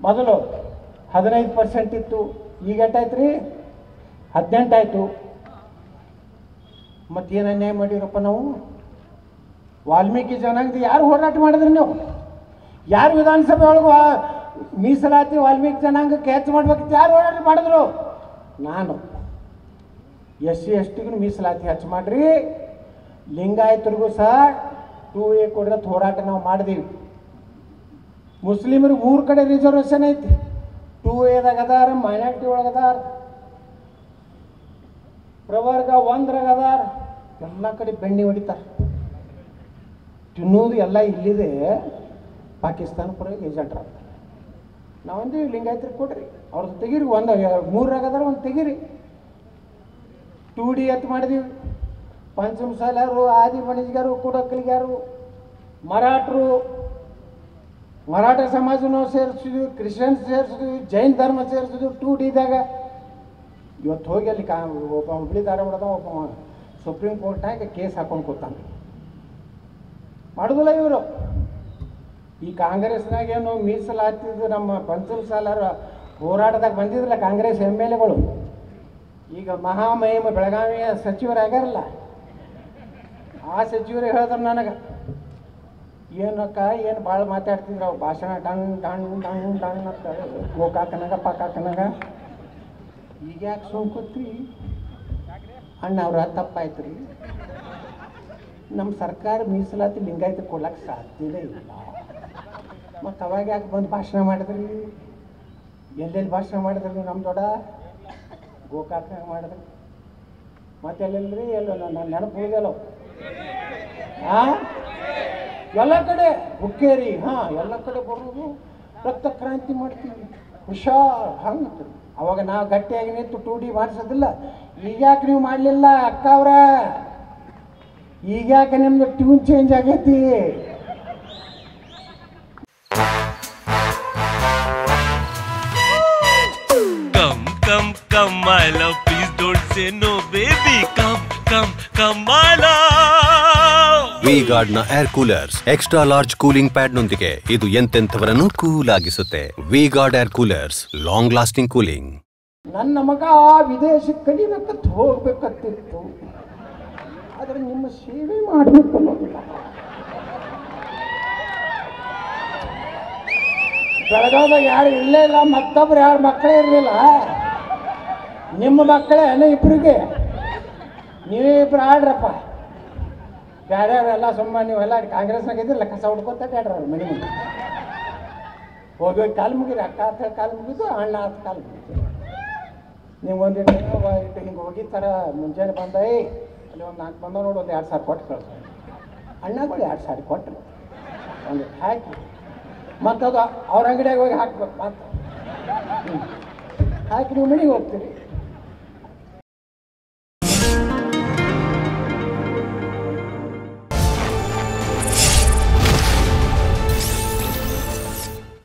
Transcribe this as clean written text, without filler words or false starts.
ಮೊದಲು 15% ಇತ್ತು, ಈಗ ಎಷ್ಟಾಯ್ತು ರೀ? 18 ಆಯಿತು. ಮತ್ತೇನು ಅನ್ಯಾಯ ಮಾಡಿರಪ್ಪ ನಾವು? ವಾಲ್ಮೀಕಿ ಜನಾಂಗದ ಯಾರು ಹೋರಾಟ ಮಾಡಿದ್ರಿ ನೀವು? ಯಾರು ವಿಧಾನಸಭೆ ಒಳಗೆ ಮೀಸಲಾತಿ ವಾಲ್ಮೀಕಿ ಜನಾಂಗಕ್ಕೆ ಹೆಚ್ಚು ಮಾಡ್ಬೇಕಿತ್ತು? ಯಾರು ಹೋರಾಟ ಮಾಡಿದ್ರು? ನಾನು. SC STಗೂ ಮೀಸಲಾತಿ ಹೆಚ್ಚು ಮಾಡಿರಿ, ಲಿಂಗಾಯತರಿಗೂ ಸಹ 2A ಕೊಡ್ರಿ ಅಂತ ಹೋರಾಟ ನಾವು ಮಾಡಿದೀವಿ. ಮುಸ್ಲಿಮರಿಗೆ 3 ಕಡೆ ರಿಸರ್ವೇಷನ್ ಐತಿ. 2Aದಾಗ ಅದಾರ, ಮೈನಾರಿಟಿ ಒಳಗದಾರ, ಪ್ರವರ್ಗ 1ರಾಗ ಅದಾರ, ಎಲ್ಲ ಕಡೆ ಬೆಣ್ಣೆ ಹೊಡಿತಾರೆ. ತಿನ್ನೋದು ಎಲ್ಲ ಇಲ್ಲಿದೆ, ಪಾಕಿಸ್ತಾನ ಪುರ ಏಜೆಂಟ್ರ. ನಾವೊಂದು ಲಿಂಗಾಯತರಿಗೆ ಕೊಡ್ರಿ, ಅವ್ರದ್ದು ತೆಗೀರಿ. 3ರಾಗ ಅದಾರ, ಒಂದು ತೆಗೀರಿ. 2D ಎತ್ತು ಮಾಡಿದೀವಿ. ಪಂಚಮಸಾಲ್ಯಾರು, ಆದಿ ಬಣಿಜ್ಗಾರು, ಕುಡಕಲಿಗಾರು, ಮರಾಠರು, ಮರಾಠ ಸಮಾಜನೂ ಸೇರಿಸಿದ್ವಿ, ಕ್ರಿಶ್ಚಿಯನ್ಸ್ ಸೇರಿಸಿದ್ವಿ, ಜೈನ್ ಧರ್ಮ ಸೇರಿಸಿದ್ವಿ 2Dದಾಗ. ಇವತ್ತು ಹೋಗಿ ಅಲ್ಲಿ ಒಬ್ಬ ಹುಬ್ಳಿ ಧಾರವಾಡದ ಒಬ್ಬ ಸುಪ್ರೀಂ ಕೋರ್ಟ್ನಾಗ ಕೇಸ್ ಹಾಕೊಂಡು ಕೂತಾನೆ. ಮಾಡೋದಿಲ್ಲ ಇವರು. ಈ ಕಾಂಗ್ರೆಸ್ನಾಗ ಏನು ಮೀಸಲಾತಿದ್ದು ನಮ್ಮ ಪಂಚಮಸಾಲ್ಯಾರು ಹೋರಾಟದಾಗ ಬಂದಿದ್ರಲ್ಲ ಕಾಂಗ್ರೆಸ್ MLAಗಳು, ಈಗ ಮಹಾಮಹಿಮ ಬೆಳಗಾವಿಯ ಸಚಿವರಾಗ್ಯಾರಲ್ಲ, ಆ ಸಚಿವರು ಹೇಳಿದ್ರು ನನಗೆ, ಏನಕ್ಕ ಏನು ಭಾಳ ಮಾತಾಡ್ತಿದ್ರು ಅವು ಭಾಷಣ, ಡಂಗ್ ಡಂಗ್ ಡಂಗ್ ಡಂಗ್ ಅಂತ ಗೋಕಾಕನಾಗ ಪಕಾಕನಾಗ. ಈಗ ಯಾಕೆ ಸುಮ್ಕೂತ್ರಿ ಅಣ್ಣ? ಅವ್ರ ತಪ್ಪಾಯ್ತು ರೀ. ನಮ್ಮ ಸರ್ಕಾರ ಮೀಸಲಾತಿ ಲಿಂಗಾಯತ ಕೊಡ್ಲಿಕ್ಕೆ ಸಾಧ್ಯನೇ ಇಲ್ಲ. ಮತ್ತು ಅವಾಗ ಯಾಕೆ ಬಂದು ಭಾಷಣ ಮಾಡಿದ್ರಿ? ಎಲ್ಲೆಲ್ಲಿ ಭಾಷಣ ಮಾಡಿದ್ರಿ? ನಮ್ಮ ದೊಡ್ಡ ಗೋಕಾಕನಾಗ ಮಾಡಿದ್ರಿ, ಮತ್ತೆಲ್ಲೆಲ್ರಿ? ಎಲ್ಲೋ ನನ್ನ ನೆನಪು ಉಳಿದಲ್ಲೋ. ಎಲ್ಲ ಕಡೆ ಹುಕ್ಕೇರಿ, ಎಲ್ಲ ಕಡೆ ಬರೋದು, ರಕ್ತ ಕ್ರಾಂತಿ ಮಾಡ್ತೀವಿ, ಹುಷಾರ್ ಹಂಗೆ. ಅವಾಗ ನಾವು ಗಟ್ಟಿಯಾಗಿ ನಿಂತು 2D ಮಾಡಿಸೋದಿಲ್ಲ. ಈಗ್ಯಾಕೆ ನೀವು ಮಾಡಲಿಲ್ಲ ಅಕ್ಕ ಅವ್ರ? ಈಗ್ಯಾಕೆ ನಿಮ್ದು ಟ್ಯೂನ್ ಚೇಂಜ್ ಆಗೈತಿ? Come my love, please don't say no baby. Come my love. V-Guard ನ air coolers extra large cooling pad ನೊಂದಿಗೆ ಇದು ಎಂತೆಂಥವರನ್ನು ಕೂಲ್ ಆಗಿಸುತ್ತೆ. V-Guard air coolers, long lasting cooling. ನನ್ನ ಮಗ ವಿದೇಶಕ್ಕೆ ಕಲಿಬೇಕಂತ ಹೋಗ್ಬೇಕಂತಿತ್ತು, ಆದರೆ ನಿಮ್ಮ ಸೇವೆ ಮಾಡಬೇಕು ಅನ್ನೋದಿಲ್ಲ. ಬೆಳಗಾವ್ದಾಗ ಯಾರು ಇರಲೇ ಇಲ್ಲ, ಮತ್ತೊಬ್ರು ಯಾರು ಮಕ್ಕಳೇ ಇರಲಿಲ್ಲ. ನಿಮ್ಮ ಮಕ್ಕಳೇ ಇಬ್ಬರಿಗೆ, ನೀವೇ ಇಬ್ಬರು ಆಡ್ರಪ್ಪ. ಬೇರೆಯವರೆಲ್ಲ ಸುಮ್ಮ ನೀವೆಲ್ಲ ಕಾಂಗ್ರೆಸ್ನಾಗ ಇದ್ದಿರಲ್ಲ, ಕಸ ಹುಡ್ಕೊತ ಆಡ್ರ ಅವ್ರು ಮನೆ ಮುಂದೆ ಹೋಗಿ ಕಾಲು ಮುಗಿರಿ. ಅಕ್ಕ ಹತ್ತ ಕಾಲು ಮುಗಿದು, ಅಣ್ಣ ಹತ್ತು ಕಾಲು ಮುಗಿದು. ನಿಮ್ಗೊಂದಿಟ್ಟು ಹಿಂಗೆ ಹೋಗಿತ್ತಾರ, ಮುಂಜಾನೆ ಬಂದ ಅಲ್ಲಿ ಒಂದು 4 ಬಂದ ನೋಡಿ, ಒಂದು 2,000 ಕೊಟ್ಟು ಕಳ್ಸ. ಅಣ್ಣಗಳು 2,000 ಕೊಟ್ಟರು, ಒಂದು ಹಾಕಿ ಮತ್ತು ಅದು ಅವ್ರ ಅಂಗಡಿಯಾಗ ಹೋಗಿ ಹಾಕ್ಬೇಕು. ಮತ್ತು ಹಾಕಿ ನೀವು ಮನೆಗೆ ಹೋಗ್ತೀರಿ.